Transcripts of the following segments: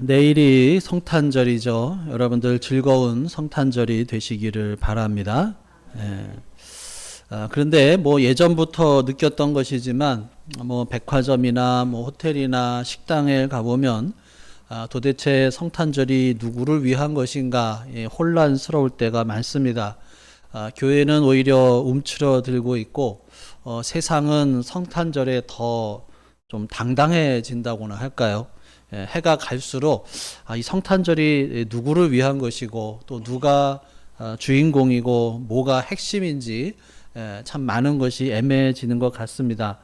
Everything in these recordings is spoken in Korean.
내일이 성탄절이죠. 여러분들 즐거운 성탄절이 되시기를 바랍니다. 그런데 뭐 예전부터 느꼈던 것이지만 뭐 백화점이나 뭐 호텔이나 식당에 가보면 도대체 성탄절이 누구를 위한 것인가 혼란스러울 때가 많습니다. 교회는 오히려 움츠러들고 있고 세상은 성탄절에 더 좀 당당해진다고나 할까요? 해가 갈수록 이 성탄절이 누구를 위한 것이고 또 누가 주인공이고 뭐가 핵심인지 참 많은 것이 애매해지는 것 같습니다.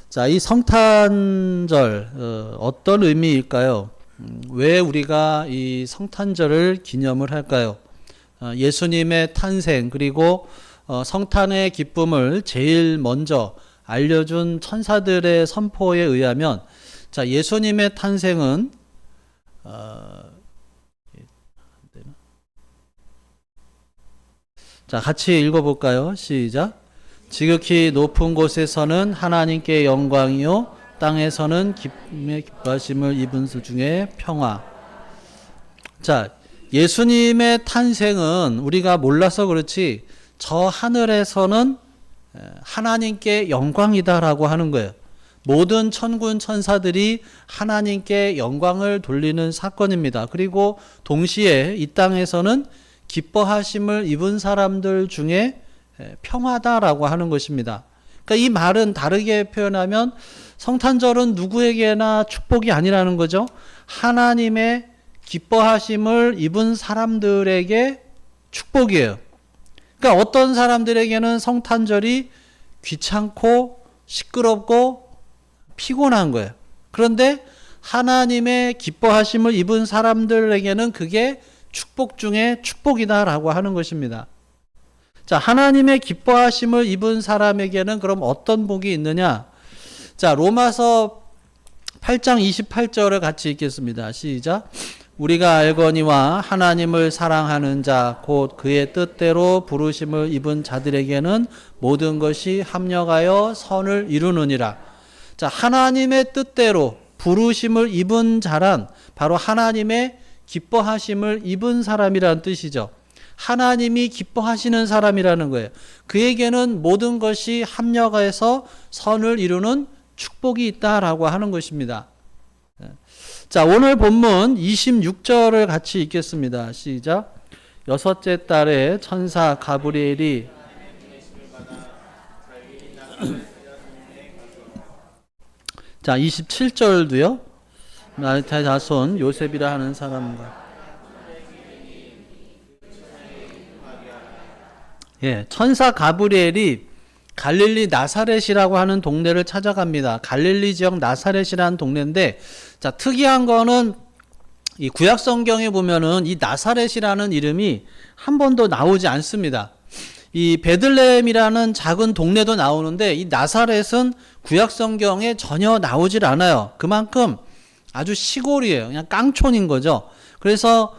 자, 이 성탄절 어떤 의미일까요? 왜 우리가 이 성탄절을 기념을 할까요? 예수님의 탄생 그리고 성탄의 기쁨을 제일 먼저 알려준 천사들의 선포에 의하면 자, 예수님의 탄생은 자, 같이 읽어볼까요? 시작. 지극히 높은 곳에서는 하나님께 영광이요 땅에서는 기쁨의 기뻐하심을 입은 수 중에 평화. 자, 예수님의 탄생은 우리가 몰라서 그렇지 저 하늘에서는 하나님께 영광이다라고 하는 거예요. 모든 천군 천사들이 하나님께 영광을 돌리는 사건입니다. 그리고 동시에 이 땅에서는 기뻐하심을 입은 사람들 중에 평화다라고 하는 것입니다. 그러니까 이 말은 다르게 표현하면 성탄절은 누구에게나 축복이 아니라는 거죠. 하나님의 기뻐하심을 입은 사람들에게 축복이에요. 그러니까 어떤 사람들에게는 성탄절이 귀찮고 시끄럽고 피곤한 거예요. 그런데 하나님의 기뻐하심을 입은 사람들에게는 그게 축복 중에 축복이다라고 하는 것입니다. 자, 하나님의 기뻐하심을 입은 사람에게는 그럼 어떤 복이 있느냐? 자, 로마서 8장 28절을 같이 읽겠습니다. 시작. 우리가 알거니와 하나님을 사랑하는 자 곧 그의 뜻대로 부르심을 입은 자들에게는 모든 것이 합력하여 선을 이루느니라. 자, 하나님의 뜻대로 부르심을 입은 자란 바로 하나님의 기뻐하심을 입은 사람이라는 뜻이죠. 하나님이 기뻐하시는 사람이라는 거예요. 그에게는 모든 것이 합력해서 선을 이루는 축복이 있다라고 하는 것입니다. 자, 오늘 본문 26절을 같이 읽겠습니다. 시작. 여섯째 달에 천사 가브리엘이 자, 27절도요. 마르타 자손 요셉이라 하는 사람과 천사 가브리엘이 갈릴리 나사렛이라고 하는 동네를 찾아갑니다. 갈릴리 지역 나사렛이라는 동네인데, 자, 특이한 거는 이 구약 성경에 보면은 이 나사렛이라는 이름이 한 번도 나오지 않습니다. 이 베들레헴이라는 작은 동네도 나오는데 이 나사렛은 구약 성경에 전혀 나오질 않아요. 그만큼 아주 시골이에요. 그냥 깡촌인 거죠. 그래서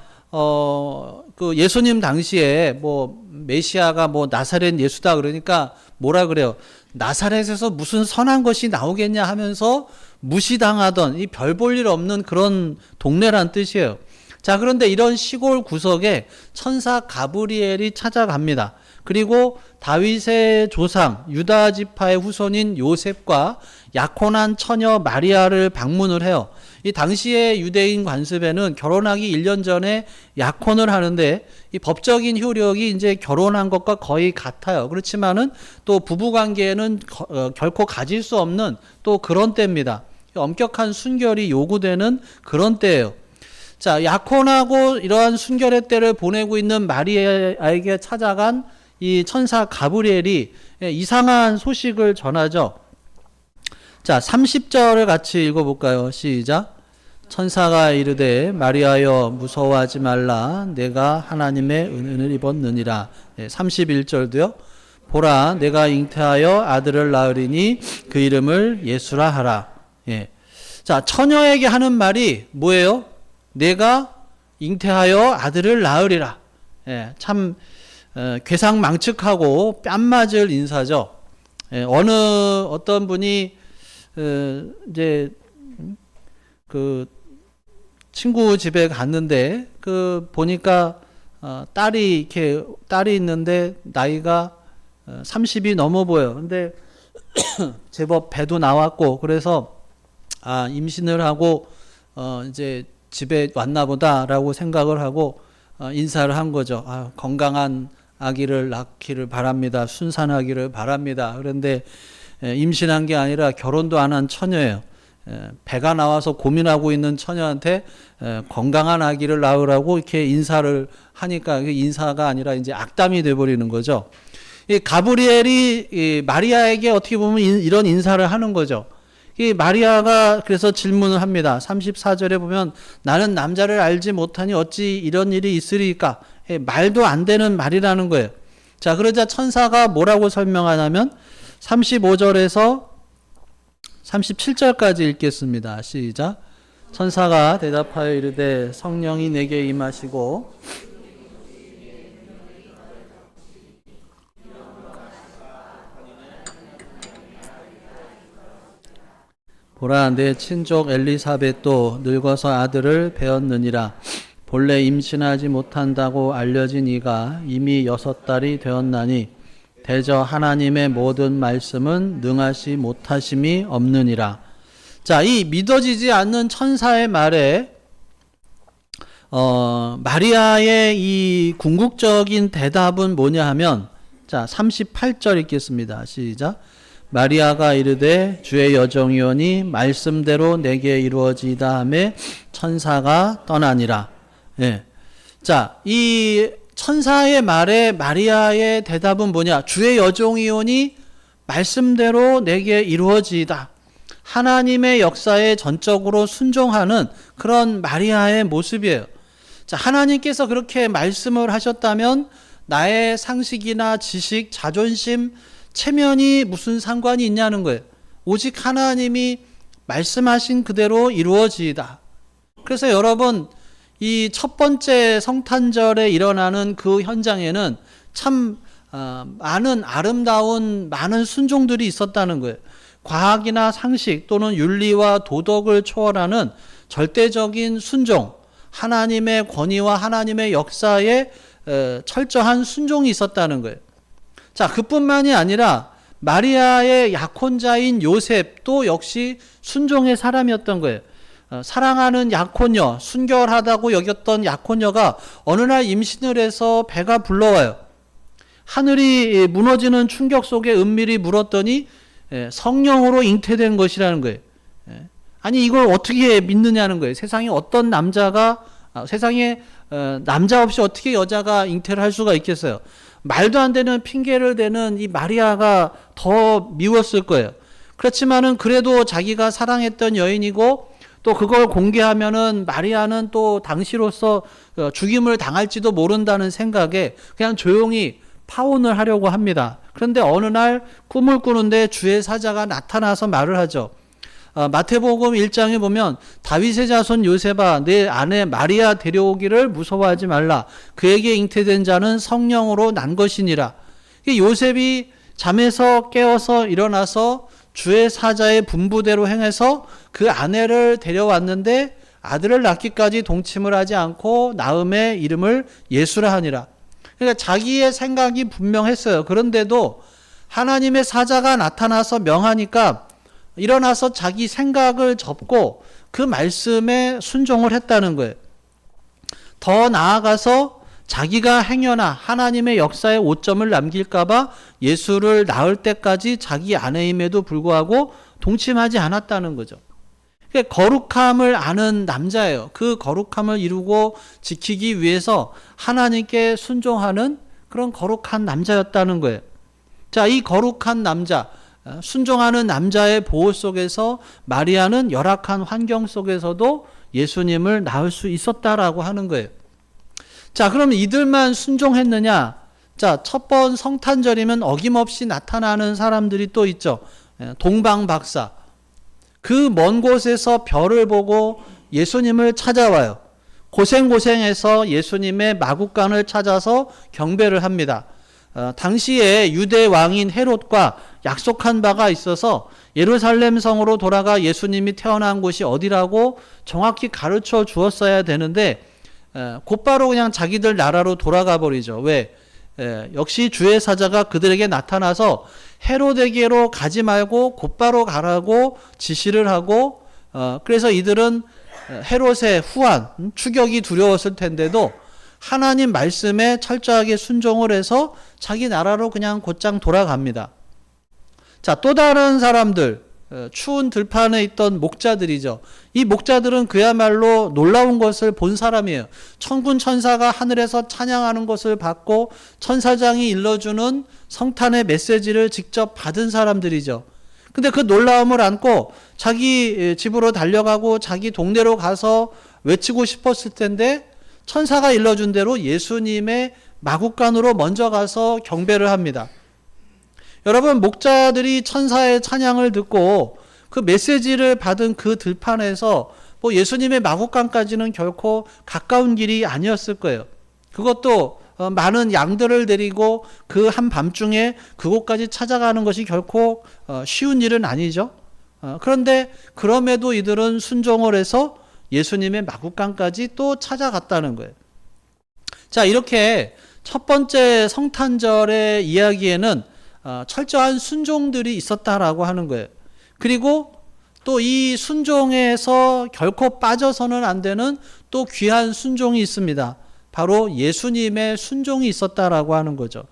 그 예수님 당시에 뭐 메시아가 뭐 나사렛 예수다 그러니까 뭐라 그래요? 나사렛에서 무슨 선한 것이 나오겠냐 하면서 무시당하던 이 별 볼 일 없는 그런 동네란 뜻이에요. 자, 그런데 이런 시골 구석에 천사 가브리엘이 찾아갑니다. 그리고 다윗의 조상 유다 지파의 후손인 요셉과 약혼한 처녀 마리아를 방문을 해요. 이 당시의 유대인 관습에는 결혼하기 1년 전에 약혼을 하는데 이 법적인 효력이 이제 결혼한 것과 거의 같아요. 그렇지만은 또 부부 관계에는 결코 가질 수 없는 또 그런 때입니다. 엄격한 순결이 요구되는 그런 때예요. 자, 약혼하고 이러한 순결의 때를 보내고 있는 마리아에게 찾아간 이 천사 가브리엘이 이상한 소식을 전하죠. 자, 30절을 같이 읽어볼까요? 시작. 천사가 이르되 마리아여 무서워하지 말라 내가 하나님의 은혜를 입었느니라. 31절도요. 보라 내가 잉태하여 아들을 낳으리니 그 이름을 예수라 하라. 자, 처녀에게 하는 말이 뭐예요? 내가 잉태하여 아들을 낳으리라. 참 괴상망측하고 뺨맞을 인사죠. 어떤 분이 이제 그 친구 집에 갔는데 그 보니까 딸이 있는데 나이가 30이 넘어 보여. 근데 제법 배도 나왔고 그래서 임신을 하고 이제 집에 왔나 보다라고 생각을 하고 인사를 한 거죠. 건강한 아기를 낳기를 바랍니다. 순산하기를 바랍니다. 그런데 임신한 게 아니라 결혼도 안 한 처녀예요. 배가 나와서 고민하고 있는 처녀한테 건강한 아기를 낳으라고 이렇게 인사를 하니까 인사가 아니라 이제 악담이 돼버리는 거죠. 이 가브리엘이 이 마리아에게 어떻게 보면 이런 인사를 하는 거죠. 이 마리아가 그래서 질문을 합니다. 34절에 보면 나는 남자를 알지 못하니 어찌 이런 일이 있으리까? 말도 안 되는 말이라는 거예요. 자, 그러자 천사가 뭐라고 설명하냐면 35절에서 37절까지 읽겠습니다. 시작. 천사가 대답하여 이르되 성령이 내게 임하시고 보라 내 친족 엘리사벳도 늙어서 아들을 배었느니라. 본래 임신하지 못한다고 알려진 이가 이미 6달이 되었나니 대저 하나님의 모든 말씀은 능하시 못하심이 없느니라. 자, 이 믿어지지 않는 천사의 말에 마리아의 이 궁극적인 대답은 뭐냐 하면, 자, 38절 읽겠습니다. 시작. 마리아가 이르되 주의 여정이오니 말씀대로 내게 이루어지다 하매 천사가 떠나니라. 예. 자, 이 천사의 말에 마리아의 대답은 뭐냐? 주의 여종이오니 말씀대로 내게 이루어지이다. 하나님의 역사에 전적으로 순종하는 그런 마리아의 모습이에요. 자, 하나님께서 그렇게 말씀을 하셨다면 나의 상식이나 지식, 자존심, 체면이 무슨 상관이 있냐는 거예요. 오직 하나님이 말씀하신 그대로 이루어지이다. 그래서 여러분, 이 첫 번째 성탄절에 일어나는 그 현장에는 참 많은 아름다운 많은 순종들이 있었다는 거예요. 과학이나 상식 또는 윤리와 도덕을 초월하는 절대적인 순종, 하나님의 권위와 하나님의 역사에 철저한 순종이 있었다는 거예요. 자, 그뿐만이 아니라 마리아의 약혼자인 요셉도 역시 순종의 사람이었던 거예요. 사랑하는 약혼녀, 순결하다고 여겼던 약혼녀가 어느 날 임신을 해서 배가 불러와요. 하늘이 무너지는 충격 속에 은밀히 물었더니 성령으로 잉태된 것이라는 거예요. 아니 이걸 어떻게 믿느냐는 거예요. 세상에 어떤 남자가 세상에 남자 없이 어떻게 여자가 잉태를 할 수가 있겠어요. 말도 안 되는 핑계를 대는 이 마리아가 더 미웠을 거예요. 그렇지만은 그래도 자기가 사랑했던 여인이고 또 그걸 공개하면은 마리아는 또 당시로서 죽임을 당할지도 모른다는 생각에 그냥 조용히 파혼을 하려고 합니다. 그런데 어느 날 꿈을 꾸는데 주의 사자가 나타나서 말을 하죠. 마태복음 1장에 보면 다윗의 자손 요셉아 내 아내 마리아 데려오기를 무서워하지 말라. 그에게 잉태된 자는 성령으로 난 것이니라. 요셉이 잠에서 깨어서 일어나서 주의 사자의 분부대로 행해서 그 아내를 데려왔는데 아들을 낳기까지 동침을 하지 않고 낳음의 이름을 예수라 하니라. 그러니까 자기의 생각이 분명했어요. 그런데도 하나님의 사자가 나타나서 명하니까 일어나서 자기 생각을 접고 그 말씀에 순종을 했다는 거예요. 더 나아가서 자기가 행여나 하나님의 역사에 오점을 남길까봐 예수를 낳을 때까지 자기 아내임에도 불구하고 동침하지 않았다는 거죠. 거룩함을 아는 남자예요. 그 거룩함을 이루고 지키기 위해서 하나님께 순종하는 그런 거룩한 남자였다는 거예요. 자, 이 거룩한 남자, 순종하는 남자의 보호 속에서 마리아는 열악한 환경 속에서도 예수님을 낳을 수 있었다라고 하는 거예요. 자, 그럼 이들만 순종했느냐? 자, 첫 번 성탄절이면 어김없이 나타나는 사람들이 또 있죠. 동방박사. 그 먼 곳에서 별을 보고 예수님을 찾아와요. 고생해서 예수님의 마구간을 찾아서 경배를 합니다. 당시에 유대 왕인 헤롯과 약속한 바가 있어서 예루살렘 성으로 돌아가 예수님이 태어난 곳이 어디라고 정확히 가르쳐 주었어야 되는데 곧바로 그냥 자기들 나라로 돌아가 버리죠. 왜? 역시 주의 사자가 그들에게 나타나서 헤로데게로 가지 말고 곧바로 가라고 지시를 하고 그래서 이들은 헤롯의 후한 추격이 두려웠을 텐데도 하나님 말씀에 철저하게 순종을 해서 자기 나라로 그냥 곧장 돌아갑니다. 자, 또 다른 사람들, 추운 들판에 있던 목자들이죠. 이 목자들은 그야말로 놀라운 것을 본 사람이에요. 천군 천사가 하늘에서 찬양하는 것을 받고 천사장이 일러주는 성탄의 메시지를 직접 받은 사람들이죠. 근데 그 놀라움을 안고 자기 집으로 달려가고 자기 동네로 가서 외치고 싶었을 텐데 천사가 일러준 대로 예수님의 마국간으로 먼저 가서 경배를 합니다. 여러분, 목자들이 천사의 찬양을 듣고 그 메시지를 받은 그 들판에서 뭐 예수님의 마국간까지는 결코 가까운 길이 아니었을 거예요. 그것도 많은 양들을 데리고 그 한밤중에 그곳까지 찾아가는 것이 결코 쉬운 일은 아니죠. 그런데 그럼에도 이들은 순종을 해서 예수님의 마국간까지 또 찾아갔다는 거예요. 자, 이렇게 첫 번째 성탄절의 이야기에는 철저한 순종들이 있었다라고 하는 거예요. 그리고 또 이 순종에서 결코 빠져서는 안 되는 또 귀한 순종이 있습니다. 바로 예수님의 순종이 있었다라고 하는 거죠.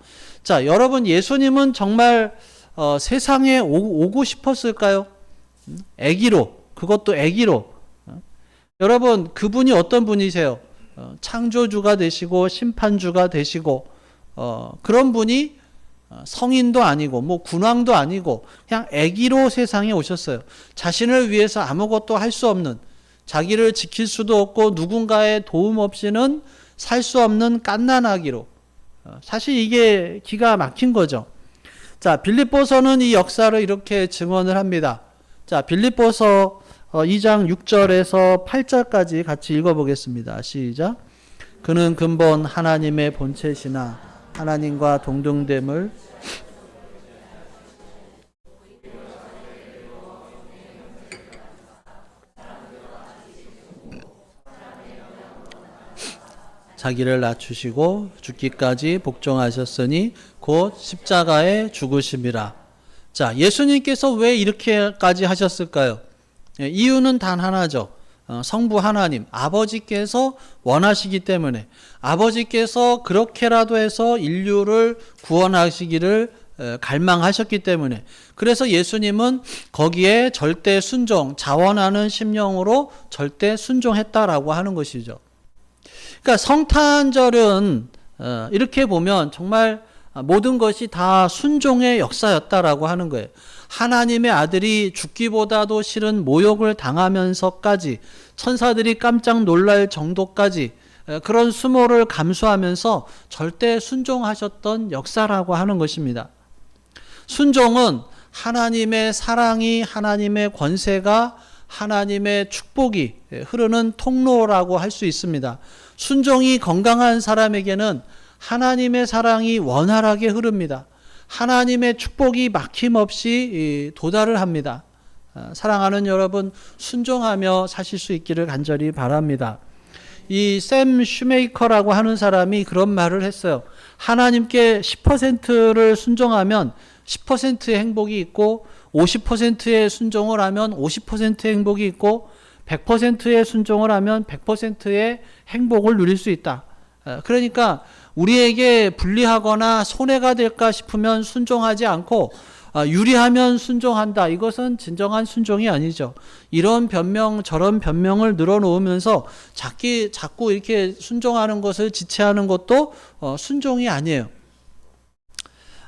자, 여러분, 예수님은 정말 세상에 오고 싶었을까요? 아기로, 그것도 아기로. 여러분, 그분이 어떤 분이세요? 창조주가 되시고 심판주가 되시고 그런 분이 성인도 아니고 뭐 군왕도 아니고 그냥 아기로 세상에 오셨어요. 자신을 위해서 아무것도 할 수 없는, 자기를 지킬 수도 없고 누군가의 도움 없이는 살 수 없는 갓난아기로. 사실 이게 기가 막힌 거죠. 자, 빌립보서는 이 역사를 이렇게 증언을 합니다. 자, 빌립보서 2장 6절에서 8절까지 같이 읽어보겠습니다. 시작. 그는 근본 하나님의 본체시나 하나님과 동등됨을 자기를 낮추시고 죽기까지 복종하셨으니 곧 십자가에 죽으심이라. 자, 예수님께서 왜 이렇게까지 하셨을까요? 이유는 단 하나죠. 성부 하나님, 아버지께서 원하시기 때문에, 아버지께서 그렇게라도 해서 인류를 구원하시기를 갈망하셨기 때문에, 그래서 예수님은 거기에 절대 순종, 자원하는 심령으로 절대 순종했다라고 하는 것이죠. 그러니까 성탄절은 이렇게 보면 정말 모든 것이 다 순종의 역사였다라고 하는 거예요. 하나님의 아들이 죽기보다도 싫은 모욕을 당하면서까지, 천사들이 깜짝 놀랄 정도까지 그런 수모를 감수하면서 절대 순종하셨던 역사라고 하는 것입니다. 순종은 하나님의 사랑이, 하나님의 권세가, 하나님의 축복이 흐르는 통로라고 할 수 있습니다. 순종이 건강한 사람에게는 하나님의 사랑이 원활하게 흐릅니다. 하나님의 축복이 막힘없이 도달을 합니다. 사랑하는 여러분, 순종하며 사실 수 있기를 간절히 바랍니다. 이 샘 슈메이커라고 하는 사람이 그런 말을 했어요. 하나님께 10%를 순종하면 10%의 행복이 있고 50%의 순종을 하면 50%의 행복이 있고 100%의 순종을 하면 100%의 행복을 누릴 수 있다. 그러니까 우리에게 불리하거나 손해가 될까 싶으면 순종하지 않고 유리하면 순종한다. 이것은 진정한 순종이 아니죠. 이런 변명 저런 변명을 늘어놓으면서 자꾸 이렇게 순종하는 것을 지체하는 것도 순종이 아니에요.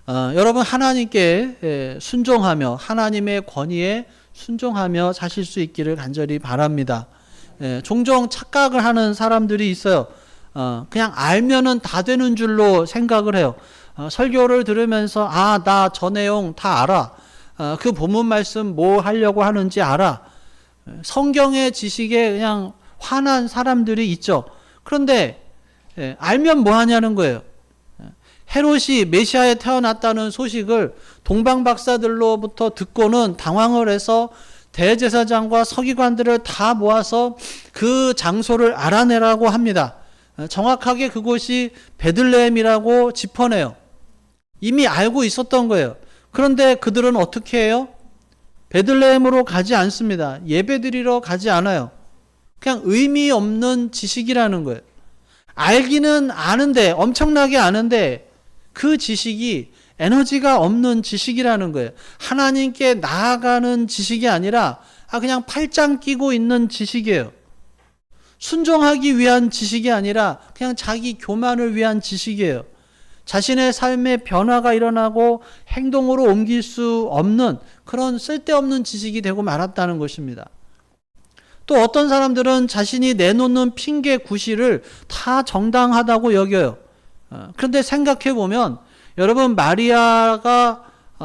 여러분, 하나님께 순종하며 하나님의 권위에 순종하며 사실 수 있기를 간절히 바랍니다. 종종 착각을 하는 사람들이 있어요. 그냥 알면은 다 되는 줄로 생각을 해요. 설교를 들으면서 나 저 내용 다 알아. 그 본문 말씀 뭐 하려고 하는지 알아. 성경의 지식에 그냥 화난 사람들이 있죠. 그런데 알면 뭐 하냐는 거예요. 헤롯이 메시아에 태어났다는 소식을 동방 박사들로부터 듣고는 당황을 해서 대제사장과 서기관들을 다 모아서 그 장소를 알아내라고 합니다. 정확하게 그곳이 베들레헴이라고 짚어내요. 이미 알고 있었던 거예요. 그런데 그들은 어떻게 해요? 베들레헴으로 가지 않습니다. 예배드리러 가지 않아요. 그냥 의미 없는 지식이라는 거예요. 알기는 아는데, 엄청나게 아는데 그 지식이 에너지가 없는 지식이라는 거예요. 하나님께 나아가는 지식이 아니라 그냥 팔짱 끼고 있는 지식이에요. 순종하기 위한 지식이 아니라 그냥 자기 교만을 위한 지식이에요. 자신의 삶에 변화가 일어나고 행동으로 옮길 수 없는 그런 쓸데없는 지식이 되고 말았다는 것입니다. 또 어떤 사람들은 자신이 내놓는 핑계 구실을 다 정당하다고 여겨요. 그런데 생각해 보면 여러분, 마리아가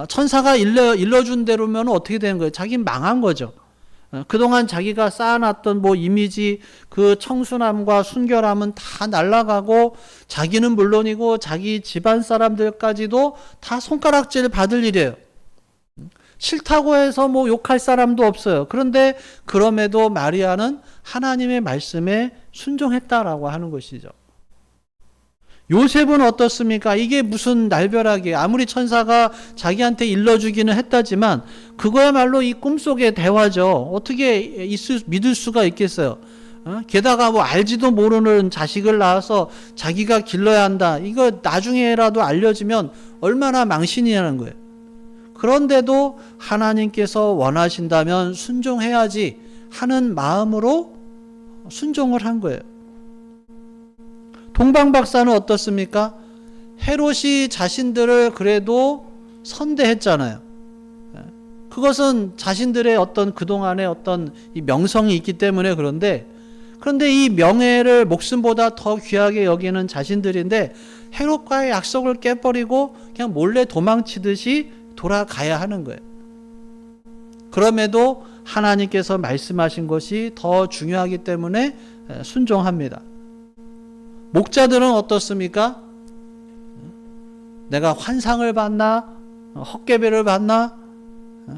천사가 일러준 대로면 어떻게 되는 거예요? 자기는 망한 거죠. 그동안 자기가 쌓아놨던 이미지, 그 청순함과 순결함은 다 날아가고 자기는 물론이고 자기 집안 사람들까지도 다 손가락질 받을 일이에요. 싫다고 해서 욕할 사람도 없어요. 그런데 그럼에도 마리아는 하나님의 말씀에 순종했다라고 하는 것이죠. 요셉은 어떻습니까? 이게 무슨 날벼락이에요. 아무리 천사가 자기한테 일러주기는 했다지만 그거야말로 이 꿈속의 대화죠. 어떻게 믿을 수가 있겠어요? 게다가 알지도 모르는 자식을 낳아서 자기가 길러야 한다. 이거 나중에라도 알려지면 얼마나 망신이냐는 거예요. 그런데도 하나님께서 원하신다면 순종해야지 하는 마음으로 순종을 한 거예요. 동방 박사는 어떻습니까? 헤롯이 자신들을 그래도 선대했잖아요. 그것은 자신들의 어떤 그동안의 어떤 이 명성이 있기 때문에 그런데 이 명예를 목숨보다 더 귀하게 여기는 자신들인데 헤롯과의 약속을 깨버리고 그냥 몰래 도망치듯이 돌아가야 하는 거예요. 그럼에도 하나님께서 말씀하신 것이 더 중요하기 때문에 순종합니다. 목자들은 어떻습니까? 내가 환상을 봤나? 헛개비를 봤나?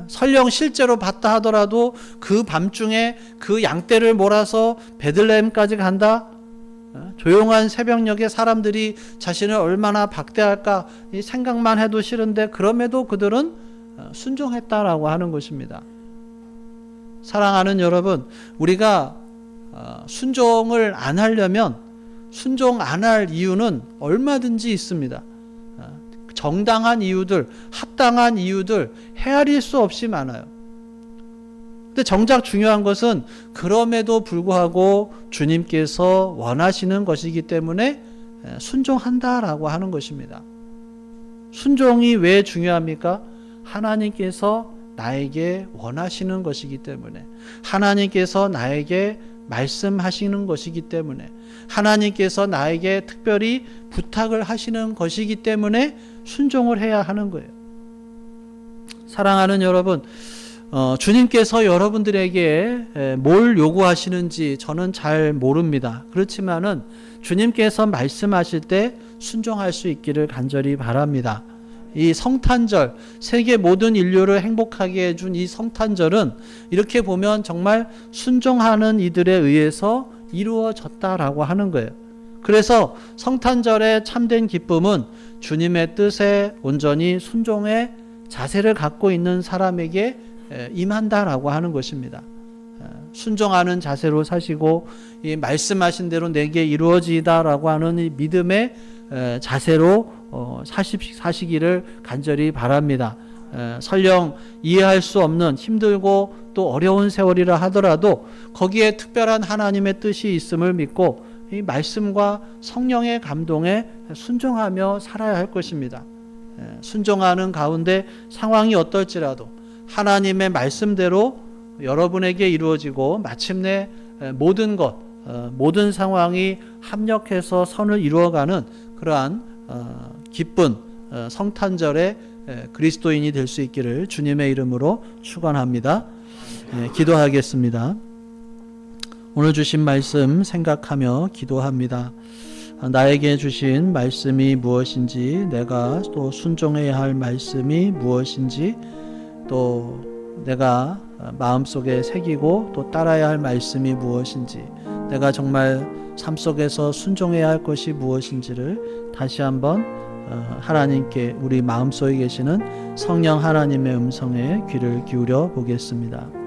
설령 실제로 봤다 하더라도 그 밤중에 그 양떼를 몰아서 베들레헴까지 간다? 조용한 새벽녘에 사람들이 자신을 얼마나 박대할까 이 생각만 해도 싫은데 그럼에도 그들은 순종했다라고 하는 것입니다. 사랑하는 여러분, 우리가 순종을 안 하려면 순종 안 할 이유는 얼마든지 있습니다. 정당한 이유들, 합당한 이유들 헤아릴 수 없이 많아요. 근데 정작 중요한 것은 그럼에도 불구하고 주님께서 원하시는 것이기 때문에 순종한다라고 하는 것입니다. 순종이 왜 중요합니까? 하나님께서 나에게 원하시는 것이기 때문에, 하나님께서 나에게 말씀하시는 것이기 때문에, 하나님께서 나에게 특별히 부탁을 하시는 것이기 때문에 순종을 해야 하는 거예요. 사랑하는 여러분, 주님께서 여러분들에게 뭘 요구하시는지 저는 잘 모릅니다. 그렇지만은 주님께서 말씀하실 때 순종할 수 있기를 간절히 바랍니다. 이 성탄절, 세계 모든 인류를 행복하게 해준 이 성탄절은 이렇게 보면 정말 순종하는 이들에 의해서 이루어졌다라고 하는 거예요. 그래서 성탄절의 참된 기쁨은 주님의 뜻에 온전히 순종의 자세를 갖고 있는 사람에게 임한다라고 하는 것입니다. 순종하는 자세로 사시고 이 말씀하신 대로 내게 이루어지다라고 하는 이 믿음의 자세로 사시기를 간절히 바랍니다. 설령 이해할 수 없는 힘들고 또 어려운 세월이라 하더라도 거기에 특별한 하나님의 뜻이 있음을 믿고 이 말씀과 성령의 감동에 순종하며 살아야 할 것입니다. 순종하는 가운데 상황이 어떨지라도 하나님의 말씀대로 여러분에게 이루어지고 마침내 모든 것, 모든 상황이 합력해서 선을 이루어가는 그러한 기쁜 성탄절의 그리스도인이 될 수 있기를 주님의 이름으로 축원합니다. 기도하겠습니다. 오늘 주신 말씀 생각하며 기도합니다. 나에게 주신 말씀이 무엇인지, 내가 또 순종해야 할 말씀이 무엇인지, 또 내가 마음속에 새기고 또 따라야 할 말씀이 무엇인지, 내가 정말 삶 속에서 순종해야 할 것이 무엇인지를 다시 한번 하나님께, 우리 마음속에 계시는 성령 하나님의 음성에 귀를 기울여 보겠습니다.